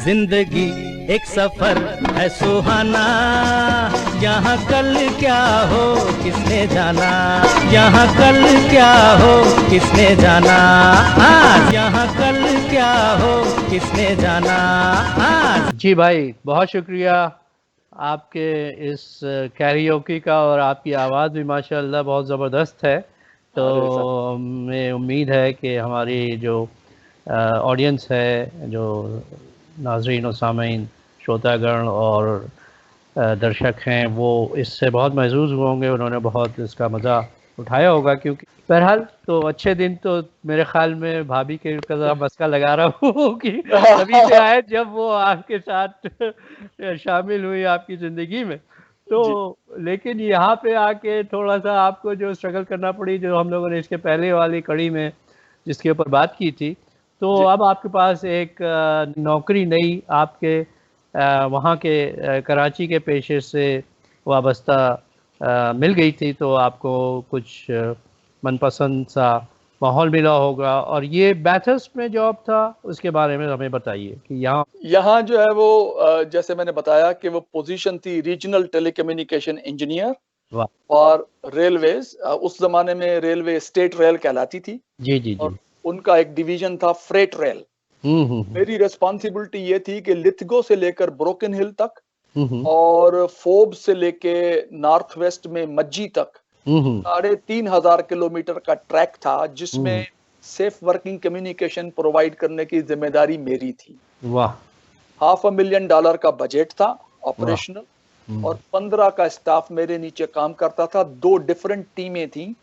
जिंदगी एक सफर है सुहाना, यहाँ कल क्या हो किसने जाना, यहाँ कल क्या हो किसने जाना, आज यहाँ कल क्या हो किसने जाना आज। जी भाई, बहुत शुक्रिया आपके इस कैरियोकी का, और आपकी आवाज़ भी माशाल्लाह बहुत ज़बरदस्त है। तो मैं उम्मीद है कि हमारी जो ऑडियंस है, जो नाज़रीन और सामीन, श्रोतागण और दर्शक हैं, वो इससे बहुत महसूस हुए होंगे, उन्होंने बहुत इसका मज़ा उठाया होगा। क्योंकि बहरहाल तो अच्छे दिन तो मेरे ख्याल में भाभी के कदर मस्का लगा रहा हूँ कि तभी से आए जब वो आपके साथ शामिल हुई आपकी ज़िंदगी में। तो लेकिन यहाँ पे आके थोड़ा सा आपको जो स्ट्रगल करना पड़ी, जो हम लोगों ने इसके पहले वाली कड़ी में जिसके ऊपर बात की थी, तो अब आपके पास एक नौकरी नई आपके वहाँ के कराची के पेशे से वाबस्ता मिल गई थी, तो आपको कुछ मनपसंद सा माहौल मिला होगा। और ये बैथर्स्ट में जॉब था, उसके बारे में हमें बताइए कि यहाँ जो है वो जैसे मैंने बताया कि वो पोजीशन थी रीजनल टेलीकम्युनिकेशन इंजीनियर और रेलवेज। उस जमाने में रेलवे स्टेट रेल कहलाती थी। जी जी जी। और उनका एक डिवीजन था फ्रेट रेल। मेरी रिस्पॉन्सिबिलिटी ये थी कि लिथगो से लेकर ब्रोकन हिल तक और फोब से लेके नॉर्थ वेस्ट में मज्जी तक 3,500 किलोमीटर का ट्रैक था, जिसमें सेफ वर्किंग कम्युनिकेशन प्रोवाइड करने की जिम्मेदारी मेरी थी। वाह। $500,000 का बजट था ऑपरेशनल, और 15 का स्टाफ मेरे नीचे काम करता था। 2 डिफरेंट टीमें थी।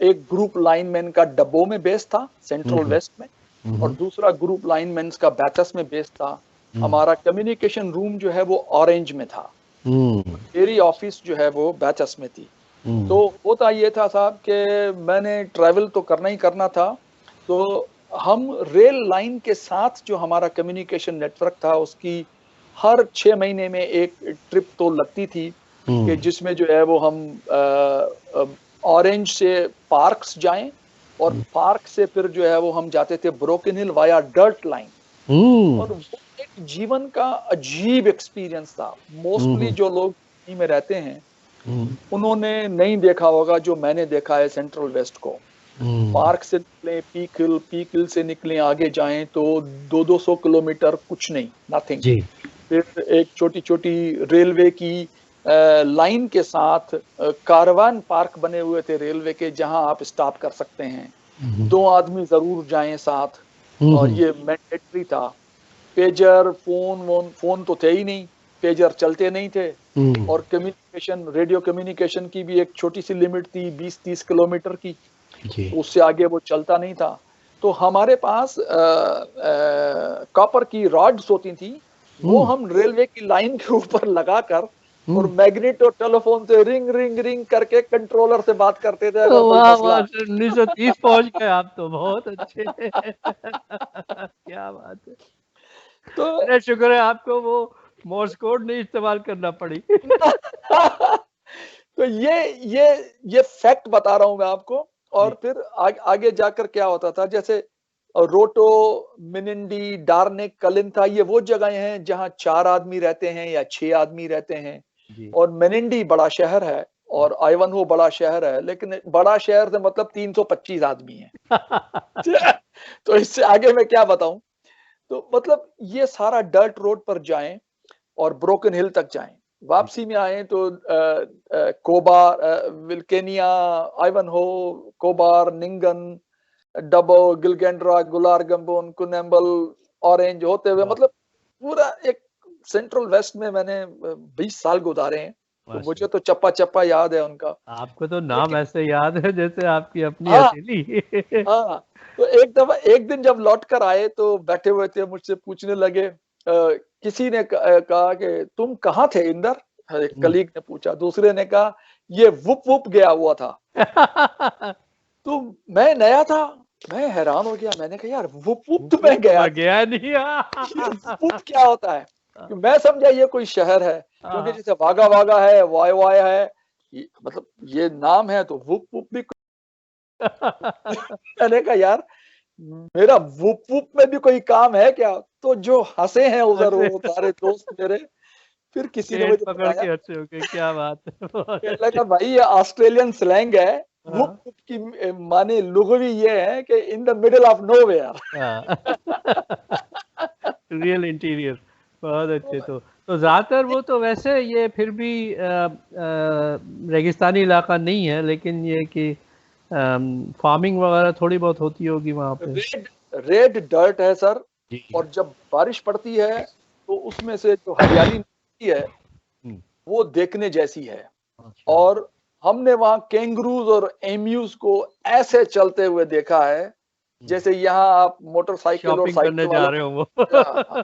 एक ग्रुप लाइनमैन का डब्बो में बेस था सेंट्रल वेस्ट में, और दूसरा ग्रुप लाइनमैन का बैथर्स में बेस था। हमारा कम्युनिकेशन रूम जो है वो ऑरेंज में था। मेरी ऑफिस जो है वो बैथर्स में थी। तो होता ये था साहब कि मैंने ट्रैवल तो करना ही करना था। तो हम रेल लाइन के साथ जो हमारा कम्युनिकेशन नेटवर्क था, उसकी हर 6 महीने में एक ट्रिप तो लगती थी, कि जिसमें जो है वो हम ऑरेंज से पार्क्स जाएं, और पार्क से फिर जो है वो हम जाते थे ब्रोकन हिल वाया डर्ट लाइन। और वो एक जीवन का अजीब एक्सपीरियंस था। मोस्टली जो लोग में रहते हैं उन्होंने नहीं देखा होगा जो मैंने देखा है सेंट्रल वेस्ट को। पार्क से निकले पीक हिल से निकले, आगे जाएं तो 200-200 किलोमीटर कुछ नहीं, नथिंग। फिर एक छोटी छोटी रेलवे की लाइन के साथ कारवान पार्क बने हुए थे रेलवे के, जहां आप स्टॉप कर सकते हैं। 2 आदमी जरूर जाएं साथ, और ये मैंडेटरी था। पेजर फोन तो थे ही नहीं, पेजर चलते नहीं थे, और कम्युनिकेशन रेडियो कम्युनिकेशन की भी एक छोटी सी लिमिट थी 20-30 किलोमीटर की, उससे आगे वो चलता नहीं था। तो हमारे पास कॉपर की रॉड्स होती थी, वो हम रेलवे की लाइन के ऊपर लगाकर और मैग्नेट और टेलीफोन से रिंग रिंग रिंग करके कंट्रोलर से बात करते थे। वाह वाह, 1930 पहुंच गए आप तो, बहुत अच्छे। क्या बात है। तो अरे शुक्र है आपको वो मोर्स कोड नहीं इस्तेमाल करना पड़ी। तो ये फैक्ट बता रहा हूं मैं आपको। और फिर आगे जाकर क्या होता था, जैसे रोटो, मिनिंडी, डार्निक, कलिंथा, ये वो जगहें हैं जहां 4 आदमी रहते हैं या 6 आदमी रहते हैं। और मिनिंडी बड़ा शहर है और आइवनहो बड़ा शहर है, लेकिन बड़ा शहर से मतलब 325 आदमी है। तो इससे आगे मैं क्या बताऊं। तो मतलब ये सारा डर्ट रोड पर जाएं और ब्रोकन हिल तक जाएं, वापसी में आए तो कोबार, विल्केनिया, आइवनहो, कोबार, निंगन, डबो, गिलगेंड्रा, गुलार गंबोन, कुनेम्बल, ऑरेंज होते हुए, मतलब पूरा एक सेंट्रल वेस्ट में मैंने 20 साल गुजारे हैं। तो मुझे तो चप्पा चप्पा याद है उनका। आपको तो नाम ऐसे याद है जैसे आपकी अपनी हथेली। हाँ। तो एक दिन जब लौट कर आए तो बैठे हुए थे, मुझसे पूछने लगे, किसी ने कहा कि तुम कहाँ थे इंदर, एक कलीग ने पूछा। दूसरे ने कहा ये वुप वुप गया हुआ था। तो मैं नया था, मैं हैरान हो गया। मैंने कहा यार वुप वुप तो मैं गया नहीं। वुप क्या होता है? मैं समझा ये कोई शहर है, क्योंकि जैसे वागा वागा है, वाय वाय है, मतलब ये नाम है, तो वुप वुप भी। मैंने कहा यार मेरा वुप वुप में भी कोई काम है क्या? तो जो हंसे हैं उधर वो सारे दोस्त मेरे, फिर किसी ने पेट मुझे पकड़ के बताया, हंसे हो गए, क्या बात है। बहुत कहने अच्छे। लगा भाई ये ऑस्ट्रेलियन स्लैंग है, वुप हाँ, वुप की माने लुगवी ये है कि in the middle of nowhere. हाँ। Real interior. बहुत अच्छे। तो ज्यादातर वो तो वैसे ये फिर भी रेगिस्तानी इलाका नहीं है, लेकिन ये कि फार्मिंग वगैरह थोड़ी बहुत होती होगी वहाँ पे। रेड रेड डर्ट है सर, जी। और जब बारिश पड़ती है तो उसमें से जो हरियाली निकलती है हम्म, वो देखने जैसी है। अच्छा। और हमने वहां कैंगरूज और एम्यूज को ऐसे चलते हुए देखा है जैसे यहाँ आप मोटरसाइकिल और शॉपिंग करने साइकिल जा वालों रहे हो वो। हाँ,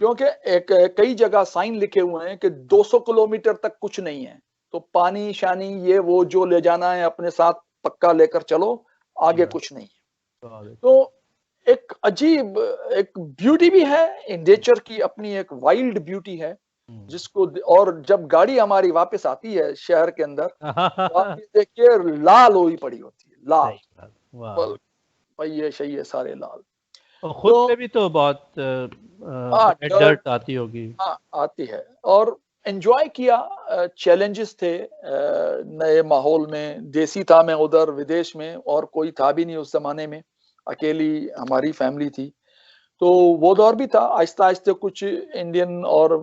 क्योंकि एक कई जगह साइन लिखे हुए हैं कि 200 किलोमीटर तक कुछ नहीं है, तो पानी शानी ये वो जो ले जाना है अपने साथ पक्का लेकर चलो, आगे कुछ नहीं है। बहुत अच्छे। तो एक अजीब एक ब्यूटी भी है नेचर की, अपनी एक वाइल्ड ब्यूटी है जिसको, और जब गाड़ी हमारी वापस आती है शहर के अंदर तो आप ये देखिए लाल हुई पड़ी होती है, लाल, सही बात। वाह। बल पहिए शहिए सारे लाल। और खुद तो पे भी तो बहुत हाँ रेड डर्ट, डर्ट आती होगी। हाँ आती है। और एंजॉय किया, चैलेंजेस थे, नए माहौल में, देसी था मैं उधर, विदेश में और कोई था भी नहीं उस जमाने में, अकेली हमारी फैमिली थी। तो वो दौर भी था, आहिस्ता आहिस्ता कुछ इंडियन और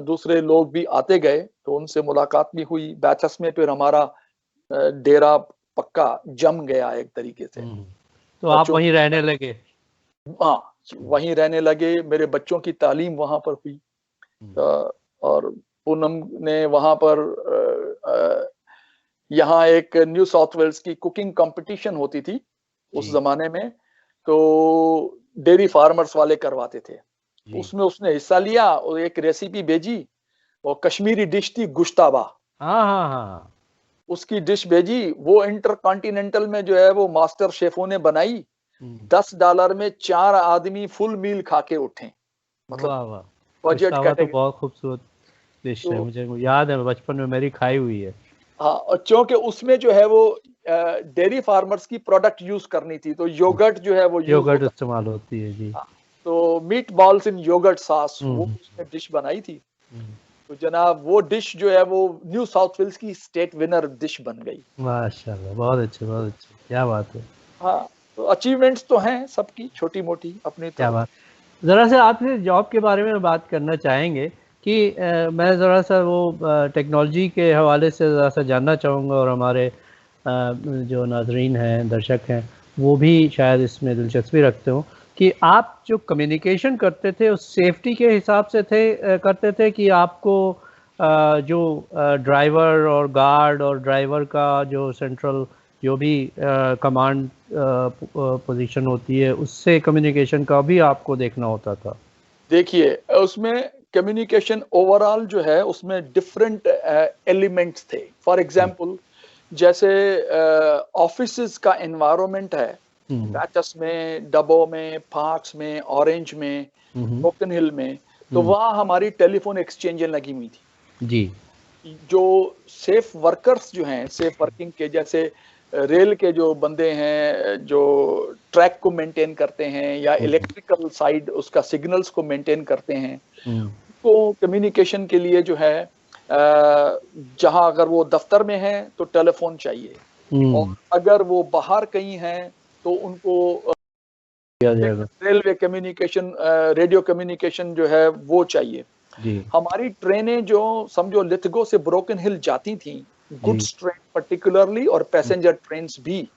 दूसरे लोग भी आते गए, तो उनसे मुलाकात भी हुई। बैचस में फिर हमारा डेरा पक्का जम गया एक तरीके से। तो आप बच्चों वहीं रहने लगे। हाँ वहीं रहने लगे, मेरे बच्चों की तालीम वहां पर हुई। और पूनम ने वहां पर यहाँ एक न्यू साउथ वेल्स की कुकिंग कंपटीशन होती थी उस जी। जमाने में, तो डेयरी फार्मर्स वाले करवाते थे, तो जी। उसमें उसने हिस्सा लिया और एक रेसिपी भेजी, और कश्मीरी डिश थी गुश्ताबा, हाँ, हाँ, हाँ। उसकी डिश भेजी, वो इंटर कॉन्टिनेंटल में जो है वो मास्टर शेफों ने बनाई, $10 में 4 आदमी फुल मील खा के उठे, मतलब वाह वाह। बजट गुश्तावा तो कैटेगरी। बहुत खूबसूरत डिश है, तो मुझे याद है, बचपन में मेरी खाई हुई है। हाँ, और क्योंकि उसमें जो है वो डेयरी फार्मर्स की प्रोडक्ट यूज करनी थी, तो योगर्ट जो है वो यूज योगर्ट होता। इस्तेमाल होती है जी। हाँ, तो meat balls in yogurt sauce वो हम्म। उसने डिश बनाई थी। हम्म। तो जनाब वो डिश जो है वो न्यू साउथ वेल्स की स्टेट विनर डिश बन गई। माशाल्लाह, बहुत अच्छे, बहुत अच्छे, क्या बात है। हाँ, तो अचीवमेंट्स तो हैं सबकी छोटी मोटी अपनी क्या तरफ। बात। ज़रा सा आपसे जॉब के बारे में बात करना चाहेंगे कि मैं ज़रा सा वो टेक्नोलॉजी के हवाले से ज़रा सा जानना चाहूँगा, और हमारे जो नाजरीन हैं, दर्शक हैं, वो भी शायद इसमें दिलचस्पी रखते हो कि आप जो कम्युनिकेशन करते थे उस सेफ्टी के हिसाब से करते थे, कि आपको जो ड्राइवर और गार्ड और ड्राइवर का जो सेंट्रल जो भी कमांड पोजीशन होती है उससे कम्युनिकेशन का भी आपको देखना होता था। देखिए उसमें कम्युनिकेशन ओवरऑल जो है उसमें डिफरेंट एलिमेंट्स थे। फॉर एग्जांपल जैसे ऑफिसेज का एनवायरनमेंट है, बैचस में, डबो में, पार्क्स में, ऑरेंज में, ब्रोकन हिल में, तो वहाँ हमारी टेलीफोन एक्सचेंजें लगी हुई थी। जी। जो सेफ वर्कर्स जो हैं, सेफ वर्किंग के, जैसे रेल के जो बंदे हैं जो ट्रैक को मेंटेन करते हैं या इलेक्ट्रिकल साइड उसका सिग्नल्स को मेंटेन करते हैं, तो कम्युनिकेशन के लिए जो है जहां अगर वो दफ्तर में है तो टेलीफोन चाहिए, और अगर वो बाहर कहीं हैं तो उनको रेलवे कम्युनिकेशन, रेडियो कम्युनिकेशन जो है वो चाहिए। जी। हमारी ट्रेनें जो समझो लिथगो से ब्रोकन हिल जाती थी, गुड्स ट्रेन पर्टिकुलरली और पैसेंजर ट्रेन्स भी,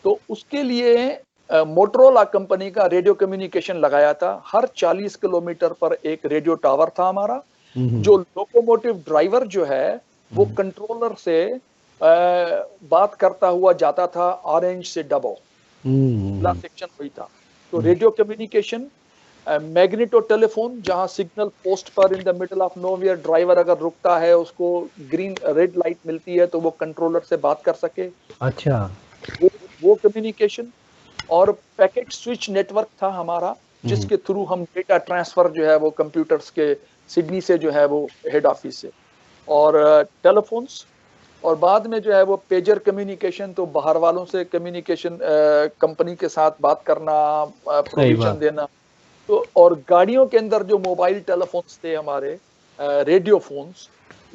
तो उसके लिए मोटरोला कंपनी का रेडियो कम्युनिकेशन लगाया था। हर 40 किलोमीटर पर एक रेडियो टावर था हमारा। जो लोकोमोटिव ड्राइवर जो है वो कंट्रोलर से बात करता हुआ जाता था ऑरेंज से डबो, अगला सेक्शन वही था। तो रेडियो कम्युनिकेशन, मैग्नेटो टेलीफोन, जहां सिग्नल पोस्ट पर in the middle of nowhere driver अगर रुकता है उसको ग्रीन रेड लाइट मिलती है तो वो कंट्रोलर से बात कर सके। अच्छा। वो कम्युनिकेशन। और पैकेट स्विच नेटवर्क था हमारा, जिसके थ्रू हम डेटा ट्रांसफर जो है वो कंप्यूटर्स के सिडनी से जो है वो हेड ऑफिस से, और टेलीफोन्स, और बाद में जो है वो पेजर कम्युनिकेशन, तो बाहर वालों से कम्युनिकेशन कंपनी के साथ बात करना, प्रोविजन देना। तो और गाड़ियों के अंदर जो मोबाइल टेलीफोन्स थे हमारे, रेडियो फोन्स,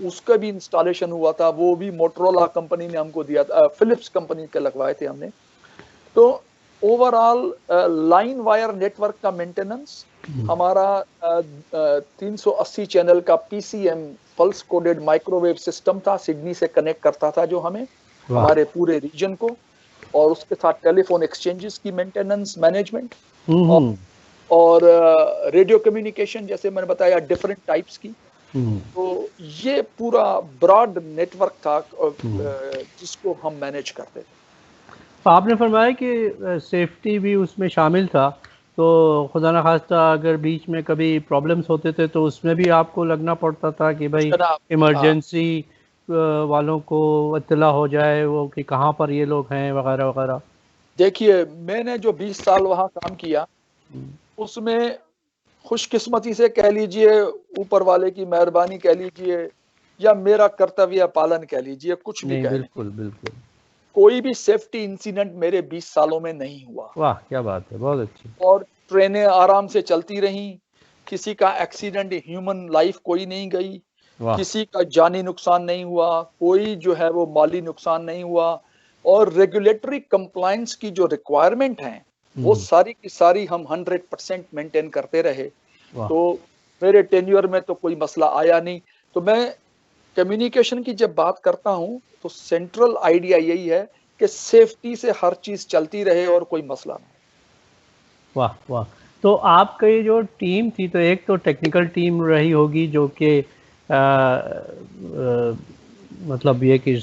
उसका भी इंस्टॉलेशन हुआ था, वो भी मोटरोला कंपनी ने हमको दिया था, फिलिप्स कंपनी के लगवाए थे हमने। तो ओवरऑल लाइन वायर नेटवर्क का मेंटेनेंस हमारा 380 चैनल का PCM pulse coded microwave system था, सिडनी से कनेक्ट करता था जो हमें हमारे पूरे रीजन को, और उसके साथ टेलीफोन एक्सचेंजेस की मेंटेनेंस मैनेजमेंट, और रेडियो कम्युनिकेशन जैसे मैंने बताया डिफरेंट टाइप्स की। तो ये पूरा ब्रॉड नेटवर्क था जिसको हम मैनेज करते थे। आपने फरमाया कि सेफ्टी भी उसमें शामिल था, तो खुदा न खास्ता अगर बीच में कभी प्रॉब्लम्स होते थे तो उसमें भी आपको लगना पड़ता था कि भाई इमरजेंसी वालों को इत्तला हो जाए वो कि कहाँ पर ये लोग हैं वगैरह वगैरह। देखिए, मैंने जो 20 साल वहाँ काम किया, उसमें खुशकिस्मती से कह लीजिए, ऊपर वाले की मेहरबानी कह लीजिए, या मेरा कर्तव्य पालन कह लीजिए, कुछ भी कह बिल्कुल बिल्कुल, कोई भी सेफ्टी इंसिडेंट मेरे 20 सालों में नहीं हुआ। वाह क्या बात है, बहुत अच्छी। और ट्रेनें आराम से चलती रहीं, किसी का एक्सीडेंट, ह्यूमन लाइफ कोई नहीं गई, किसी का जानी नुकसान नहीं हुआ, कोई जो है वो माली नुकसान नहीं हुआ, और रेगुलेटरी कंप्लायंस की जो रिक्वायरमेंट है वो सारी की सारी हम 100% मेंटेन करते रहे। तो मेरे टेन्योर में तो कोई मसला आया नहीं। तो मैं कम्युनिकेशन की जब बात करता हूं तो सेंट्रल आइडिया यही है कि सेफ्टी से हर चीज चलती रहे और कोई मसला ना हो। वाह वाह। तो आपकी जो टीम थी, तो एक तो टेक्निकल टीम रही होगी जो कि मतलब ये कि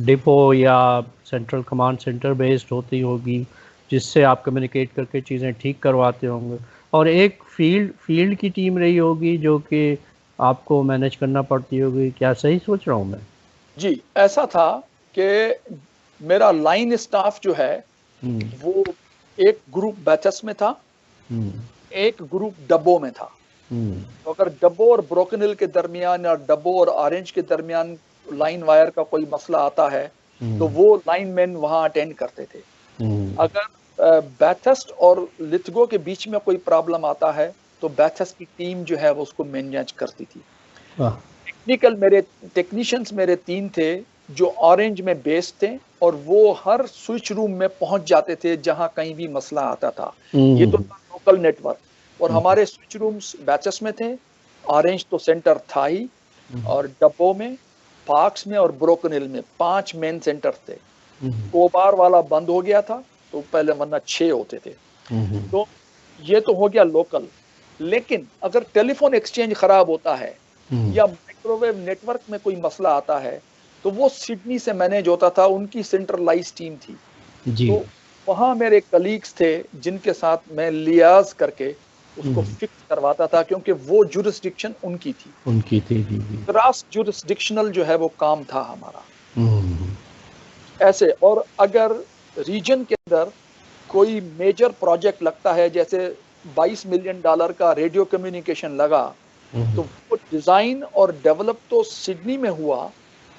डिपो या सेंट्रल कमांड सेंटर बेस्ड होती होगी जिससे आप कम्युनिकेट करके चीज़ें ठीक करवाते होंगे, और एक फील्ड की टीम रही होगी जो कि आपको मैनेज करना पड़ती होगी। क्या सही सोच रहा हूँ मैं? जी, ऐसा था कि मेरा लाइन स्टाफ जो है वो एक ग्रुप बैचेस में था, एक ग्रुप डब्बों में था। तो अगर डब्बो और ब्रोकन हिल के दरमियान या डब्बो और ऑरेंज के दरमियान लाइन वायर का कोई मसला आता है तो वो लाइनमैन वहां अटेंड करते थे। अगर बैथेस्ट और लिथगो के बीच में कोई प्रॉब्लम आता है तो बैथेस्ट की टीम जो है वो उसको मैनेज करती थी। टेक्नीशियंस मेरे 3 थे जो ऑरेंज में बेस्ड थे, और वो हर स्विच रूम में पहुंच जाते थे जहां कहीं भी मसला आता था। ये तो था लोकल नेटवर्क, और हमारे स्विच रूम्स बैचेस में थे। ऑरेंज तो सेंटर था ही, और डब्बो में, पार्क्स में और ब्रोकन हिल में 5 मेन सेंटर थे। कोबार वाला बंद हो गया था तो पहले वरना 6 होते थे। तो ये तो हो गया लोकल। लेकिन अगर टेलीफोन एक्सचेंज खराब होता है या माइक्रोवेव नेटवर्क में कोई मसला आता है तो वो सिडनी से मैनेज होता था, उनकी सेंट्रलाइज टीम थी जी। तो वहां मेरे कलीग्स थे जिनके साथ मैं लियाज करके उसको फिक्स करवाता था, क्योंकि वो जुरिस्डिक्शन उनकी थी क्रॉस जुरिस्डिक्शनल जो है वो काम था हमारा। ऐसे, और अगर रीजन के अंदर कोई मेजर प्रोजेक्ट लगता है, जैसे $22 मिलियन का रेडियो कम्युनिकेशन लगा, तो वो डिजाइन और डेवलप तो सिडनी में हुआ,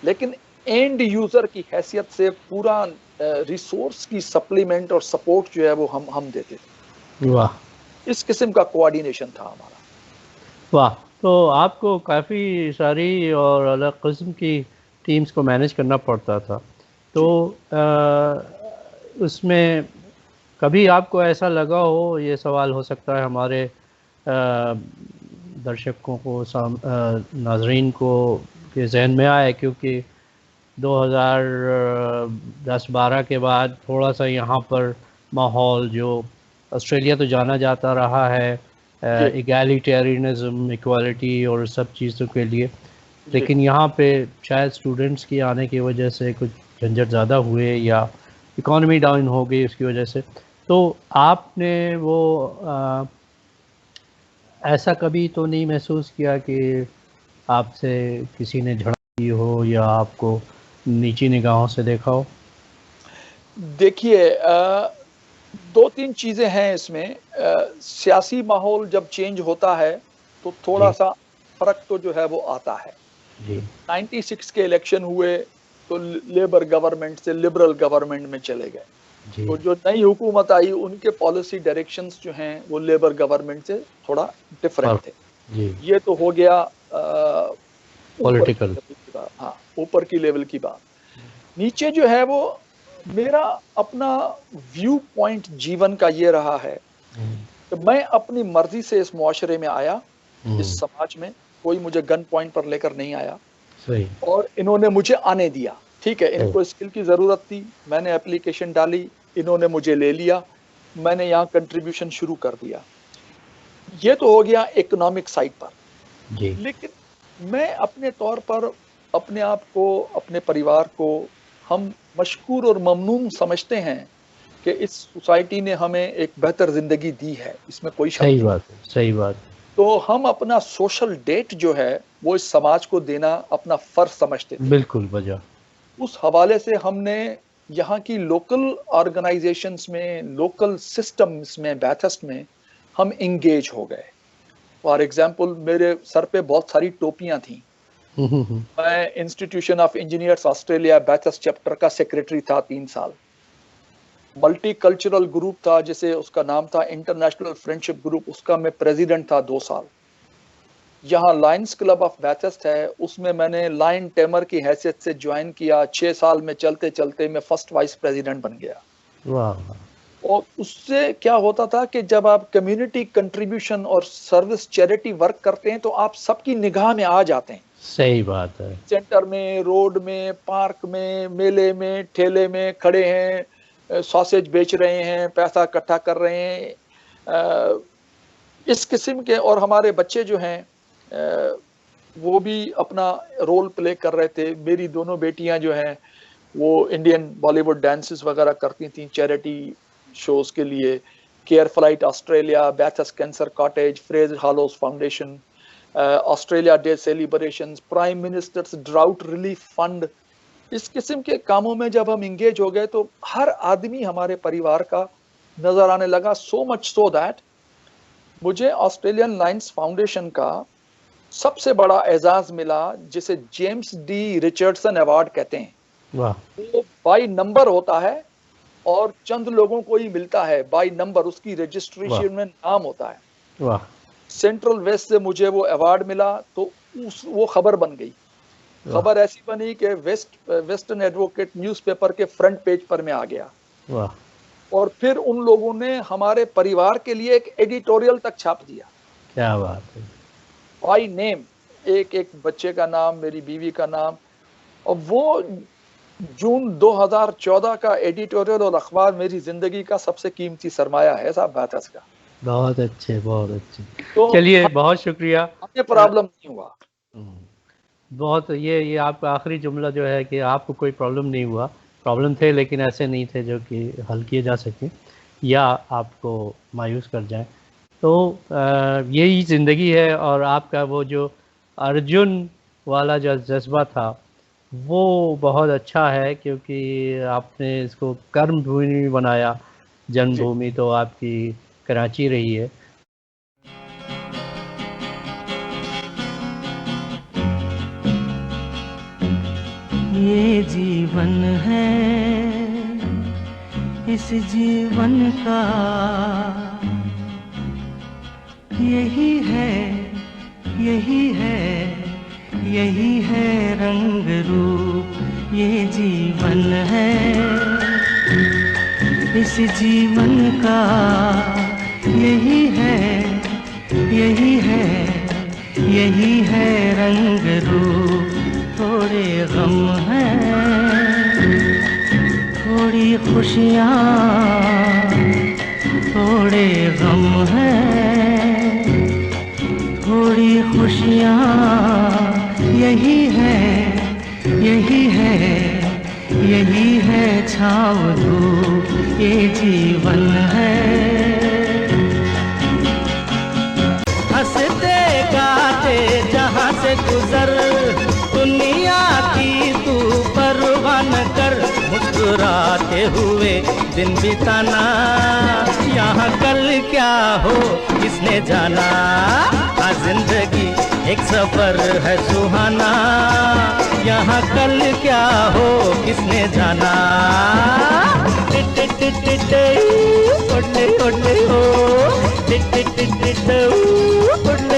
लेकिन एंड यूजर की हैसियत से पूरा रिसोर्स की सप्लीमेंट और सपोर्ट जो है वो हम देते थे। वाह, इस किस्म का कोऑर्डिनेशन था हमारा। वाह, तो आपको काफ़ी सारी और अलग किस्म की टीम्स को मैनेज करना पड़ता था। तो उसमें कभी आपको ऐसा लगा हो, ये सवाल हो सकता है हमारे दर्शकों को, नाजरीन को के जहन में आए, क्योंकि 2010-12 के बाद थोड़ा सा यहाँ पर माहौल, जो ऑस्ट्रेलिया तो जाना जाता रहा है इगैलिटेरियनिज्म, इक्वालिटी और सब चीज़ों के लिए, लेकिन यहाँ पे शायद स्टूडेंट्स की आने की वजह से कुछ झंझट ज़्यादा हुए या इकॉनमी डाउन हो गई उसकी वजह से। तो आपने वो ऐसा कभी तो नहीं महसूस किया कि आपसे किसी ने झड़प हो या आपको नीची निगाहों से देखा हो? देखिए, 2-3 चीजें हैं इसमें। सियासी माहौल जब चेंज होता है तो थोड़ा सा फर्क तो जो है वो आता है। जी 96 के इलेक्शन हुए तो लेबर गवर्नमेंट से लिबरल गवर्नमेंट में चले गए। जी तो जो नई हुकूमत आई उनके पॉलिसी डायरेक्शंस जो हैं वो लेबर गवर्नमेंट से थोड़ा डिफरेंट थे। जी ये तो हो गया पॉलिटिकल। हाँ, ऊपर की लेवल की बात। नीचे जो है वो मेरा अपना व्यू पॉइंट जीवन का ये रहा है कि मैं अपनी मर्जी से इस मुआशरे में आया, इस समाज में कोई मुझे गन पॉइंट पर लेकर नहीं आया सही। और इन्होंने मुझे आने दिया। ठीक है, इनको स्किल की ज़रूरत थी, मैंने एप्लीकेशन डाली, इन्होंने मुझे ले लिया, मैंने यहाँ कंट्रीब्यूशन शुरू कर दिया। ये तो हो गया इकोनॉमिक साइड पर जी लेकिन मैं अपने तौर पर अपने आप को, अपने परिवार को हम मशकूर और ममनून समझते हैं कि इस सोसाइटी ने हमें एक बेहतर ज़िंदगी दी है, इसमें कोई शक सही नहीं। बात है, सही बात। तो हम अपना सोशल डेट जो है वो इस समाज को देना अपना फर्ज समझते थे। बिल्कुल वजह। उस हवाले से हमने यहाँ की लोकल ऑर्गेनाइजेशंस में, लोकल सिस्टम्स में, बैथेस्ट में हम इंगेज हो गए। फॉर एग्जांपल मेरे सर पे बहुत सारी टोपियां थी। मैं institution of engineers Australia Bathurst chapter का सेक्रेटरी था 3 साल। मल्टी कल्चरल ग्रुप था जिसे उसका नाम था इंटरनेशनल फ्रेंडशिप ग्रुप, उसका मैं प्रेसिडेंट था 2 साल। यहाँ लायंस क्लब ऑफ बैथेस्ट है, उसमें मैंने लायन टेमर की हैसियत से ज्वाइन किया। 6 साल में चलते चलते मैं फर्स्ट वाइस प्रेसिडेंट बन गया। वाह। और उससे क्या होता था कि जब आप कम्युनिटी कंट्रीब्यूशन और सर्विस चैरिटी वर्क करते हैं तो आप सबकी निगाह में आ जाते हैं। सही बात है। सेंटर में, रोड में, पार्क में, मेले में, ठेले में खड़े हैं, सॉसेज बेच रहे हैं, पैसा इकट्ठा कर रहे हैं, इस किस्म के। और हमारे बच्चे जो हैं वो भी अपना रोल प्ले कर रहे थे। मेरी दोनों बेटियां जो हैं वो इंडियन बॉलीवुड डांसेस वगैरह करती थी चैरिटी शोज के लिए। Care flight Australia, Bathurst cancer cottage, Fred Hollows foundation, Australia day celebrations, prime minister's drought relief fund, इस किस्म के कामों में जब हम इंगेज हो गए तो हर आदमी हमारे परिवार का नजर आने लगा। सो मच सो दैट मुझे ऑस्ट्रेलियन लायंस फाउंडेशन का सबसे बड़ा एजाज मिला जिसे जेम्स डी रिचर्डसन अवार्ड कहते हैं। वाह। वो बाई नंबर होता है और चंद लोगों को ही मिलता है बाई नंबर, उसकी रजिस्ट्रेशन में नाम होता है। वाह। सेंट्रल वेस्ट से मुझे वो अवार्ड मिला तो वो खबर बन गई। खबर ऐसी बनी कि वेस्टर्न एडवोकेट न्यूज़पेपर के फ्रंट पेज पर मैं आ गया। वाह। और फिर उन लोगों ने हमारे परिवार के लिए एक एडिटोरियल तक छाप दिया। क्या बात है। बाई नेम, एक एक बच्चे का नाम, मेरी बीवी का नाम। और वो जून 2014 का एडिटोरियल और अखबार मेरी जिंदगी का सबसे कीमती सरमाया है साहब बैथेस्ट का। बहुत अच्छे, बहुत अच्छे। तो चलिए, बहुत शुक्रिया। हमें प्रॉब्लम नहीं हुआ। बहुत ये आपका आखिरी जुमला जो है कि आपको कोई प्रॉब्लम नहीं हुआ। प्रॉब्लम थे लेकिन ऐसे नहीं थे जो कि हल किए जा सकें या आपको मायूस कर जाए। तो यही ज़िंदगी है। और आपका वो जो अर्जुन वाला जो जज्बा था वो बहुत अच्छा है क्योंकि आपने इसको कर्म भूमि बनाया। जन्मभूमि तो आपकी कराची रही है। ये जीवन है, इस जीवन का यही है, यही है, यही है रंग रूप। ये जीवन है, इस जीवन का यही है, यही है, यही है रंग रूप। थोड़े गम हैं, थोड़ी खुशियाँ, थोड़े गम हैं, थोड़ी खुशियाँ, यही है, यही है, यही है छाँव धूप। ये जीवन है। हंसते गाते जहाँ से गुजर, दुनिया की तू परवाह न कर। मुस्कुराते हुए दिन बिताना, यहाँ कल क्या हो किसने जाना। जिंदगी एक सफर है सुहाना, यहाँ कल क्या हो किसने जाना। टिट टिट टिट टिट ओले ओले ओ, टिट टिट टिट टिट ओ, ओले